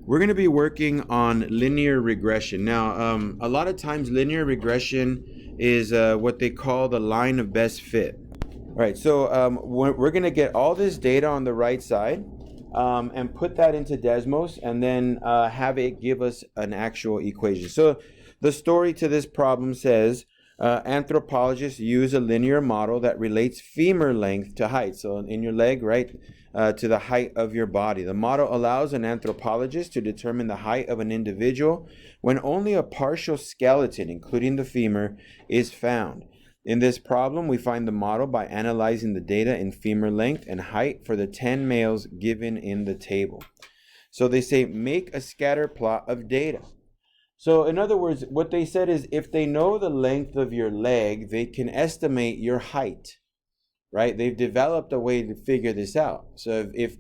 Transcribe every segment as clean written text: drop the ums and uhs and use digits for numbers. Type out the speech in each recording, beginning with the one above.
We're going to be working on linear regression. Now, a lot of times linear regression is what they call the line of best fit. All right, so we're going to get all this data on the right side and put that into Desmos and then have it give us an actual equation. So the story to this problem says anthropologists use a linear model that relates femur length to height. So in your leg, right, to the height of your body. The model allows an anthropologist to determine the height of an individual when only a partial skeleton, including the femur, is found. In this problem, we find the model by analyzing the data in femur length and height for the 10 males given in the table. So they say make a scatter plot of data. So in other words, what they said is if they know the length of your leg, they can estimate your height, right? They've developed a way to figure this out. So if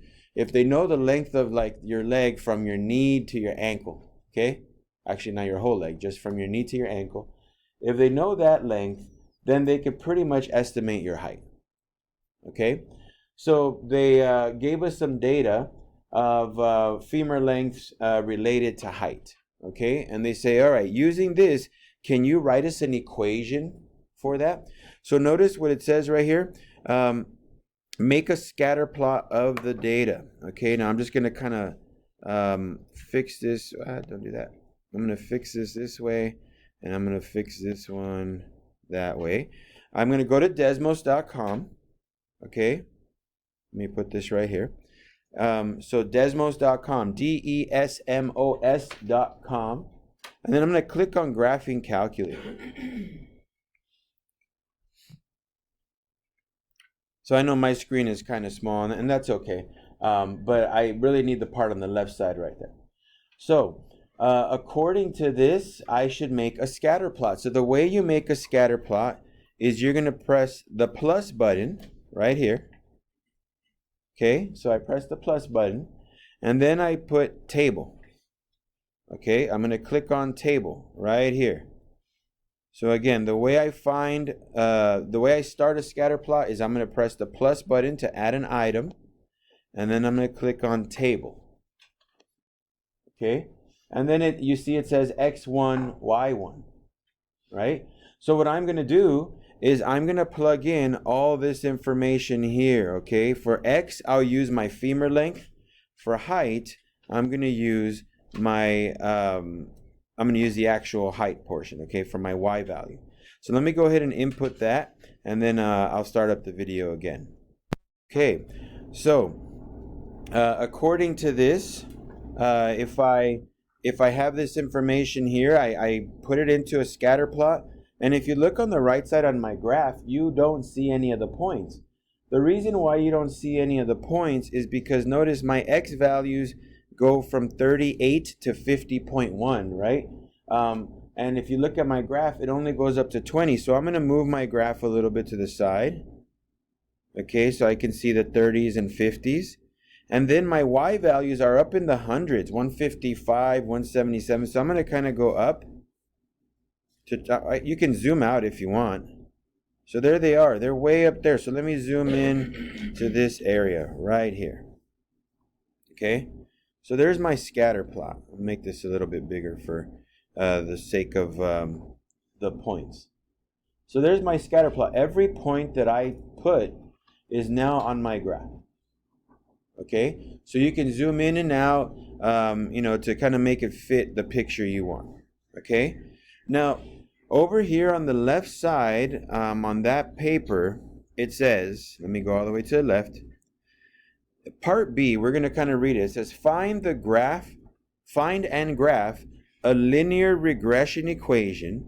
they know the length of like your leg from your knee to your ankle, okay? Actually, not your whole leg, just from your knee to your ankle. If they know that length, then they could pretty much estimate your height, okay? So they gave us some data of femur lengths related to height. Okay, and they say, all right, using this, can you write us an equation for that? So notice what it says right here. Make a scatter plot of the data. Okay, now I'm just going to kind of fix this. Don't do that. I'm going to fix this way, and I'm going to fix this one that way. I'm going to go to Desmos.com. Okay, let me put this right here. So Desmos.com, Desmos.com, and then I'm going to click on Graphing Calculator. So I know my screen is kind of small, and that's okay, but I really need the part on the left side right there. So according to this, I should make a scatter plot. So the way you make a scatter plot is you're going to press the plus button right here. Okay, so I press the plus button, and then I put table. Okay, I'm going to click on table right here. So again, the way I start a scatter plot is I'm going to press the plus button to add an item, and then I'm going to click on table. Okay, and then you see it says X1, Y1, right? So what I'm going to do is I'm going to plug in all this information here, okay? For X, I'll use my femur length. For height, I'm going to use my, I'm going to use the actual height portion, okay, for my Y value. So let me go ahead and input that, and then I'll start up the video again. Okay, so according to this, if I have this information here, I put it into a scatter plot. And if you look on the right side on my graph, you don't see any of the points. The reason why you don't see any of the points is because notice my X values go from 38 to 50.1, right? And if you look at my graph, it only goes up to 20. So I'm going to move my graph a little bit to the side. Okay, so I can see the 30s and 50s. And then my Y values are up in the hundreds, 155, 177. So I'm going to kind of go up. You can zoom out if you want. So there they are. They're way up there. So let me zoom in to this area right here. Okay. So there's my scatter plot. I'll make this a little bit bigger for the sake of the points. So there's my scatter plot. Every point that I put is now on my graph. Okay. So you can zoom in and out, to kind of make it fit the picture you want. Okay. Now, over here on the left side, on that paper, it says, let me go all the way to the left. Part B, we're going to kind of read it. It says, find and graph a linear regression equation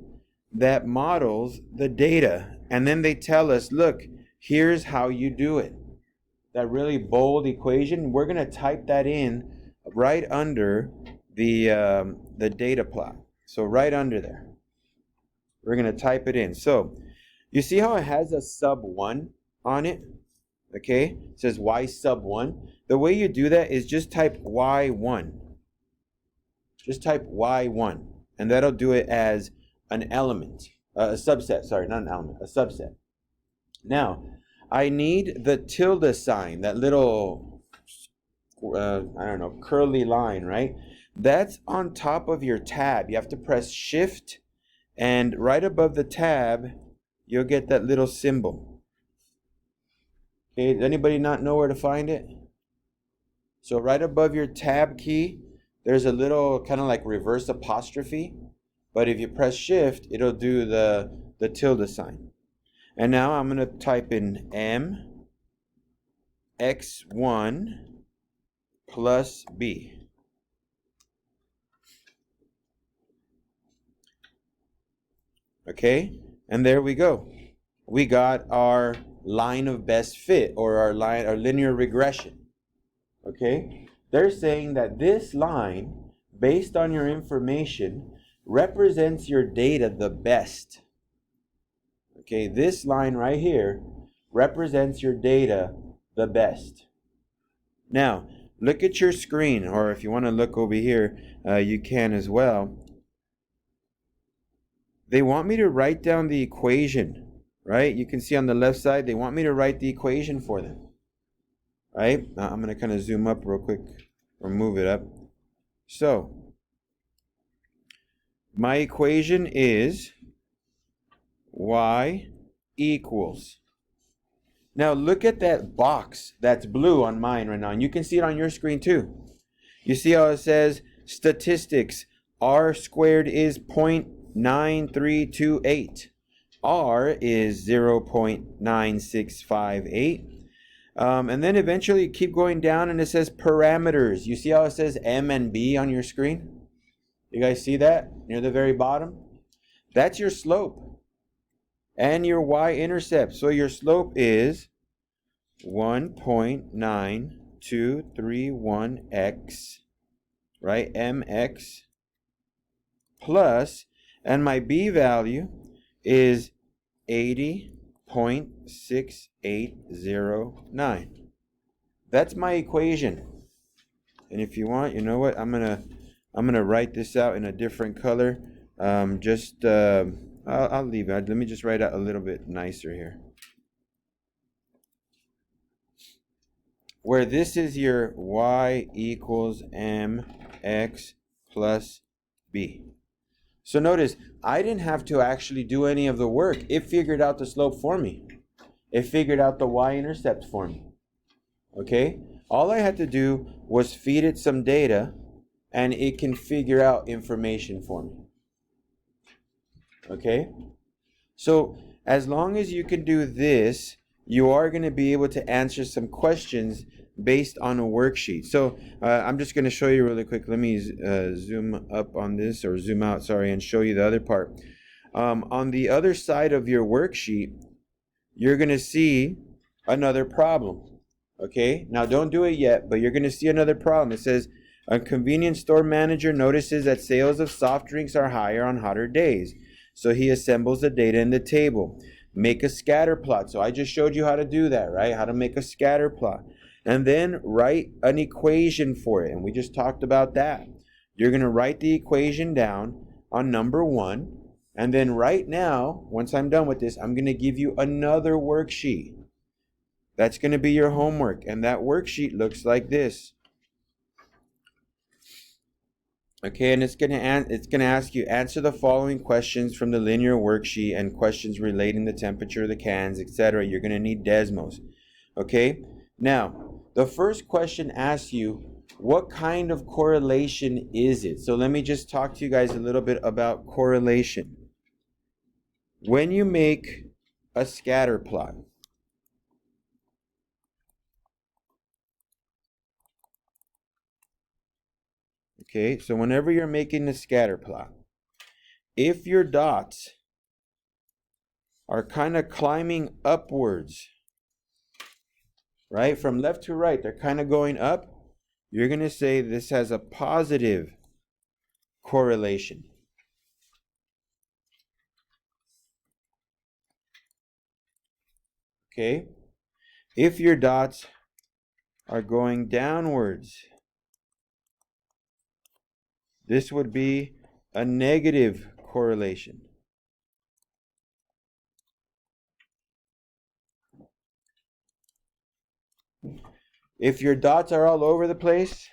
that models the data. And then they tell us, look, here's how you do it. That really bold equation, we're going to type that in right under the data plot. So right under there. We're going to type it in. So you see how it has a sub 1 on it? Okay, it says Y sub 1. The way you do that is just type Y1. Just type Y1. And that'll do it as an element. A subset, sorry, not an element, a subset. Now, I need the tilde sign, that little I don't know, curly line, right? That's on top of your tab. You have to press Shift, and right above the tab, you'll get that little symbol. Okay, does anybody not know where to find it? So right above your tab key, there's a little kind of like reverse apostrophe, but if you press Shift, it'll do the tilde sign. And now I'm going to type in mx1 plus b. Okay, and there we go. We got our line of best fit, or our linear regression. Okay, they're saying that this line, based on your information, represents your data the best. Okay, this line right here represents your data the best. Now, look at your screen, or if you want to look over here, you can as well. They want me to write down the equation, right? You can see on the left side, they want me to write the equation for them, right? I'm going to kind of zoom up real quick, or move it up. So, my equation is y equals. Now look at that box that's blue on mine right now, and you can see it on your screen too. You see how it says statistics, r squared is 0.9328. R is 0.9658. And then eventually you keep going down and it says parameters. You see how it says M and B on your screen? You guys see that near the very bottom? That's your slope and your y-intercept. So your slope is 1.9231x, right? mx plus, and my b value is 80.6809. That's my equation. And if you want, you know what? I'm gonna write this out in a different color. I'll leave it. Let me just write out a little bit nicer here. Where this is your y equals mx plus b. So notice, I didn't have to actually do any of the work. It figured out the slope for me. It figured out the y-intercept for me. Okay? All I had to do was feed it some data, and it can figure out information for me. Okay? So as long as you can do this, you are going to be able to answer some questions based on a worksheet. So I'm just going to show you really quick. Let me zoom up on this, or zoom out, sorry, and show you the other part. On the other side of your worksheet, you're going to see another problem. Okay? Now don't do it yet, but you're going to see another problem. It says, a convenience store manager notices that sales of soft drinks are higher on hotter days. So he assembles the data in the table. Make a scatter plot. So I just showed you how to do that, right? How to make a scatter plot. And then write an equation for it. And we just talked about that. You're going to write the equation down on number 1. And then right now, once I'm done with this, I'm going to give you another worksheet. That's going to be your homework. And that worksheet looks like this. Okay, and it's going to ask you, answer the following questions from the linear worksheet and questions relating the temperature of the cans, etc. You're going to need Desmos. Okay, now the first question asks you, what kind of correlation is it? So let me just talk to you guys a little bit about correlation. When you make a scatter plot, okay, so whenever you're making a scatter plot, if your dots are kind of climbing upwards, right, from left to right, they're kind of going up, you're going to say this has a positive correlation. Okay? If your dots are going downwards, this would be a negative correlation. If your dots are all over the place,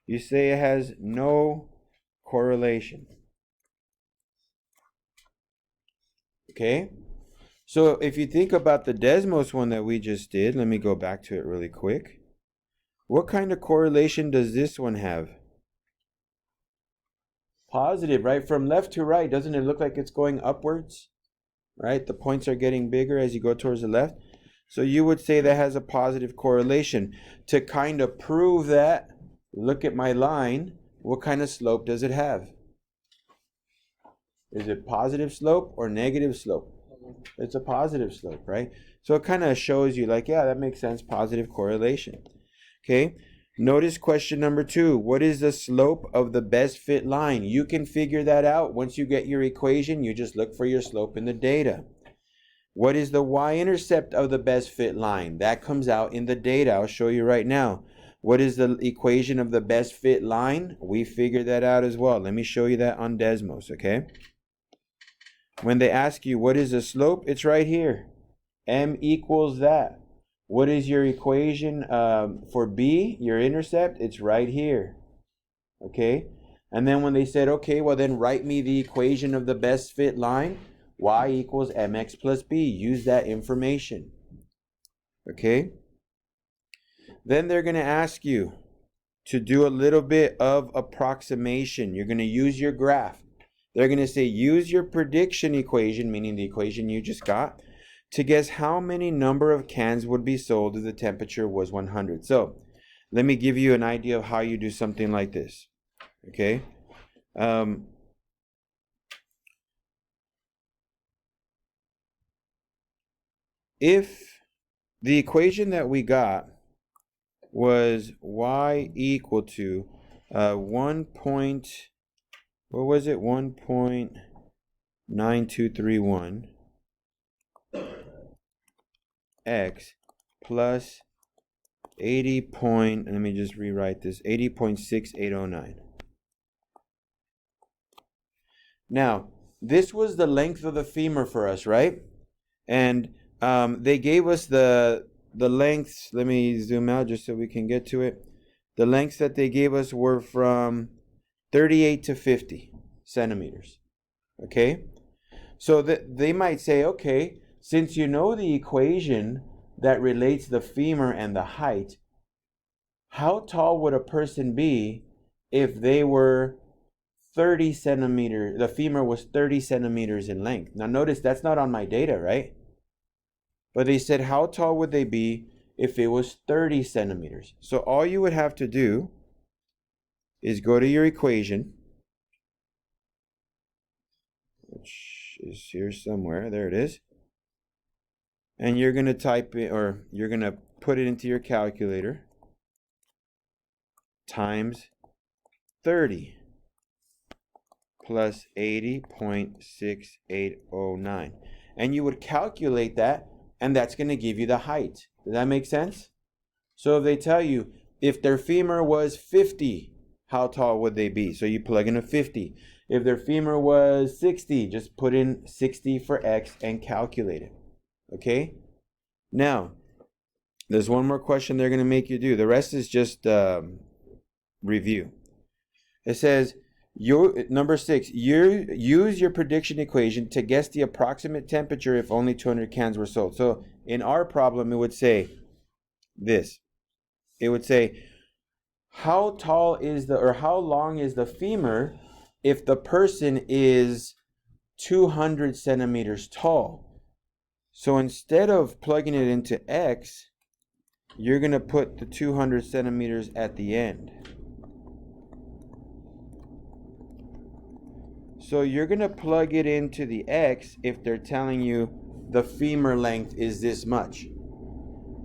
you say it has no correlation. Okay? So if you think about the Desmos one that we just did, let me go back to it really quick. What kind of correlation does this one have? Positive, right? From left to right, doesn't it look like it's going upwards? Right? The points are getting bigger as you go towards the left. So you would say that has a positive correlation. To kind of prove that, look at my line. What kind of slope does it have? Is it positive slope or negative slope? It's a positive slope, right? So it kind of shows you like, yeah, that makes sense, positive correlation. Okay, notice question number 2. What is the slope of the best fit line? You can figure that out. Once you get your equation, you just look for your slope in the data. What is the y-intercept of the best fit line? That comes out in the data. I'll show you right now. What is the equation of the best fit line? We figured that out as well. Let me show you that on Desmos, okay? When they ask you what is the slope, it's right here. M equals that. What is your equation for B, your intercept? It's right here. Okay? And then when they said, okay, well then write me the equation of the best fit line, y equals mx plus b. Use that information. Okay? Then they're going to ask you to do a little bit of approximation. You're going to use your graph. They're going to say use your prediction equation, meaning the equation you just got, to guess how many number of cans would be sold if the temperature was 100. So let me give you an idea of how you do something like this. Okay? If the equation that we got was y equal to 1.9231 x plus 80.6809. Now, this was the length of the femur for us, right? And they gave us the lengths. Let me zoom out just so we can get to it. The lengths that they gave us were from 38 to 50 centimeters. Okay? So they might say, okay, since you know the equation that relates the femur and the height, how tall would a person be if they were 30 centimeters, the femur was 30 centimeters in length? Now notice that's not on my data, right? But they said how tall would they be if it was 30 centimeters? So all you would have to do is go to your equation, which is here somewhere. There it is. And you're going to type it, or you're going to put it into your calculator, times 30 plus 80.6809. And you would calculate that, and that's going to give you the height. Does that make sense? So if they tell you, if their femur was 50, how tall would they be? So you plug in a 50. If their femur was 60, just put in 60 for x and calculate it. Okay? Now, there's one more question they're going to make you do. The rest is just review. It says, number 6, use your prediction equation to guess the approximate temperature if only 200 cans were sold. So in our problem, it would say this. It would say, how tall is how long is the femur if the person is 200 centimeters tall? So instead of plugging it into x, you're going to put the 200 centimeters at the end. So you're going to plug it into the x if they're telling you the femur length is this much.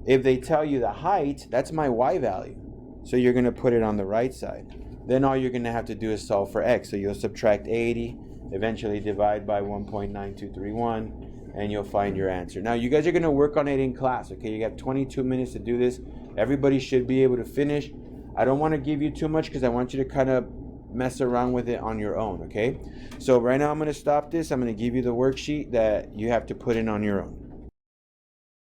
If they tell you the height, that's my y value. So you're going to put it on the right side. Then all you're going to have to do is solve for x. So you'll subtract 80, eventually divide by 1.9231, and you'll find your answer. Now you guys are going to work on it in class, okay? You got 22 minutes to do this. Everybody should be able to finish. I don't want to give you too much because I want you to kind of mess around with it on your own, okay? So right now I'm going to stop this. I'm going to give you the worksheet that you have to put in on your own.